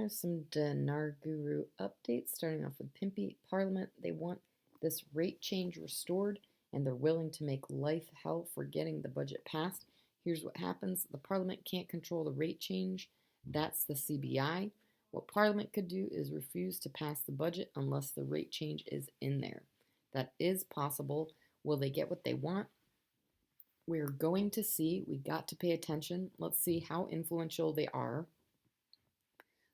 Some Dinar Guru updates, starting off with Pimpy. Parliament, they want this rate change restored, and they're willing to make life hell for getting the budget passed. Here's what happens: the Parliament can't control the rate change, that's the CBI. What Parliament could do is refuse to pass the budget unless the rate change is in there. That is possible. Will they get what they want? We're going to see. We got to pay attention. Let's see how influential they are.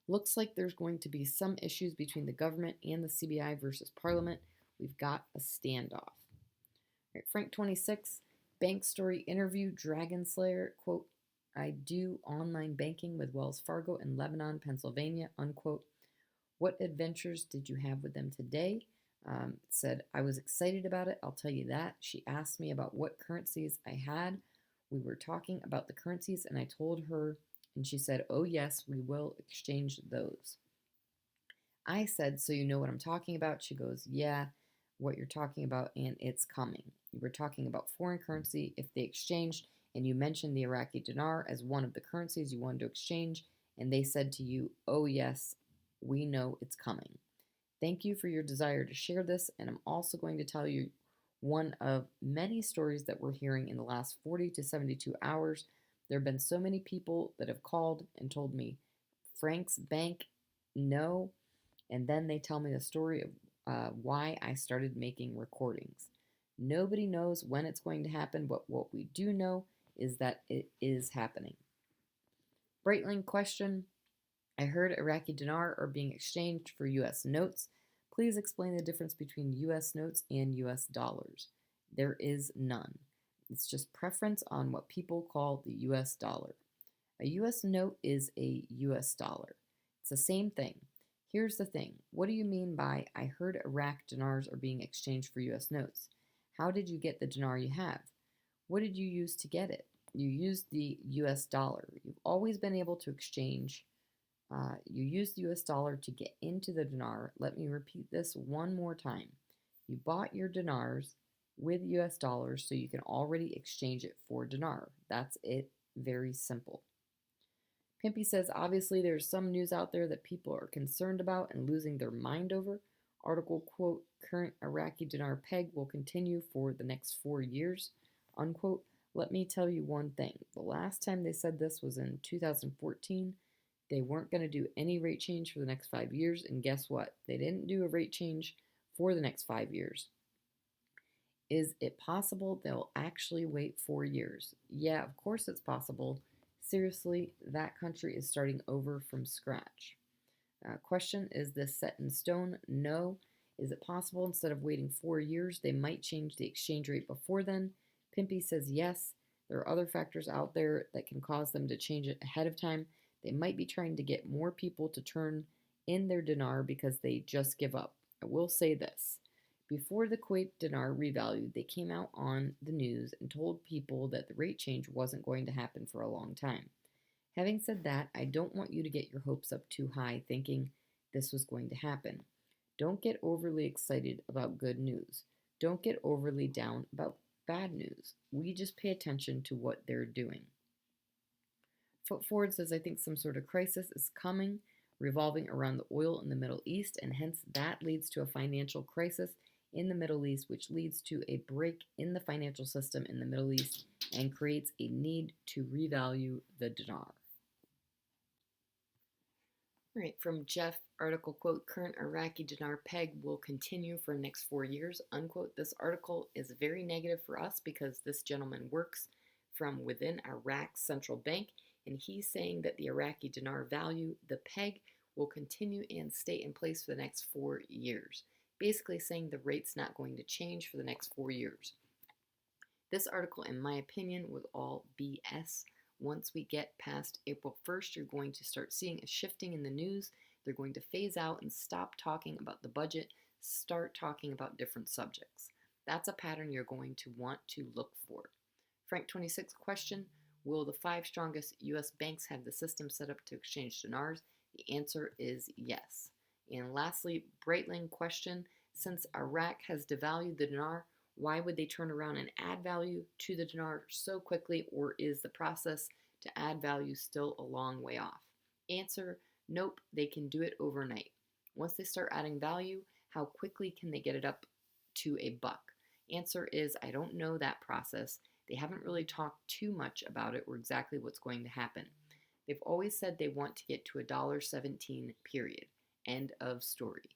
Looks like there's going to be some issues between the government and the CBI versus Parliament. We've got a standoff. All right, Frank 26, bank story interview, Dragon Slayer, quote, I do online banking with Wells Fargo in Lebanon, Pennsylvania, unquote. What adventures did you have with them today? Said, I was excited about it, I'll tell you that. She asked me about what currencies I had. We were talking about the currencies, and I told her, and she said, oh, yes, we will exchange those. I said, so you know what I'm talking about? She goes, yeah, what you're talking about, and it's coming. You were talking about foreign currency if they exchanged, and you mentioned the Iraqi dinar as one of the currencies you wanted to exchange, and they said to you, oh, yes, we know it's coming. Thank you for your desire to share this, and I'm also going to tell you one of many stories that we're hearing in the last 40 to 72 hours. There have been so many people that have called and told me, Frank's bank, no, and then they tell me the story of why I started making recordings. Nobody knows when it's going to happen, but what we do know is that it is happening. Breitling question, I heard Iraqi dinar are being exchanged for US notes. Please explain the difference between US notes and US dollars. There is none. It's just preference on what people call the US dollar. A US note is a US dollar. It's the same thing. Here's the thing. What do you mean by I heard Iraq dinars are being exchanged for US notes? How did you get the dinar you have? What did you use to get it? You used the US dollar. You've always been able to exchange. You used the US dollar to get into the dinar. Let me repeat this one more time. You bought your dinars with US dollars so you can already exchange it for dinar. That's it. Very simple. Pimpy says, obviously, there's some news out there that people are concerned about and losing their mind over. Article, quote, current Iraqi dinar peg will continue for the next 4 years, unquote. Let me tell you one thing. The last time they said this was in 2014. They weren't going to do any rate change for the next 5 years, and guess what? They didn't do a rate change for the next 5 years. Is it possible they'll actually wait 4 years? Yeah, of course it's possible. Seriously, that country is starting over from scratch. Question, is this set in stone? No. Is it possible instead of waiting 4 years, they might change the exchange rate before then? Pimpy says yes. There are other factors out there that can cause them to change it ahead of time. They might be trying to get more people to turn in their dinar because they just give up. I will say this. Before the Kuwait dinar revalued, they came out on the news and told people that the rate change wasn't going to happen for a long time. Having said that, I don't want you to get your hopes up too high thinking this was going to happen. Don't get overly excited about good news. Don't get overly down about bad news. We just pay attention to what they're doing. Foot Forward says, I think some sort of crisis is coming, revolving around the oil in the Middle East, and hence that leads to a financial crisis in the Middle East, which leads to a break in the financial system in the Middle East and creates a need to revalue the dinar. Right, from Jeff, article, quote, current Iraqi dinar peg will continue for the next 4 years, unquote. This article is very negative for us because this gentleman works from within Iraq's central bank, and he's saying that the Iraqi dinar value, the peg, will continue and stay in place for the next 4 years. Basically saying the rate's not going to change for the next 4 years. This article, in my opinion, was all BS. Once we get past April 1st, you're going to start seeing a shifting in the news. They're going to phase out and stop talking about the budget, start talking about different subjects. That's a pattern you're going to want to look for. Frank 26 question, will the 5 strongest U.S. banks have the system set up to exchange dinars? The answer is yes. And lastly, Breitling question, since Iraq has devalued the dinar, why would they turn around and add value to the dinar so quickly, or is the process to add value still a long way off? Answer, Nope, they can do it overnight. Once they start adding value, how quickly can they get it up to a buck? Answer is I don't know that process. They haven't really talked too much about it or exactly what's going to happen. They've always said they want to get to $1.17, period. End of story.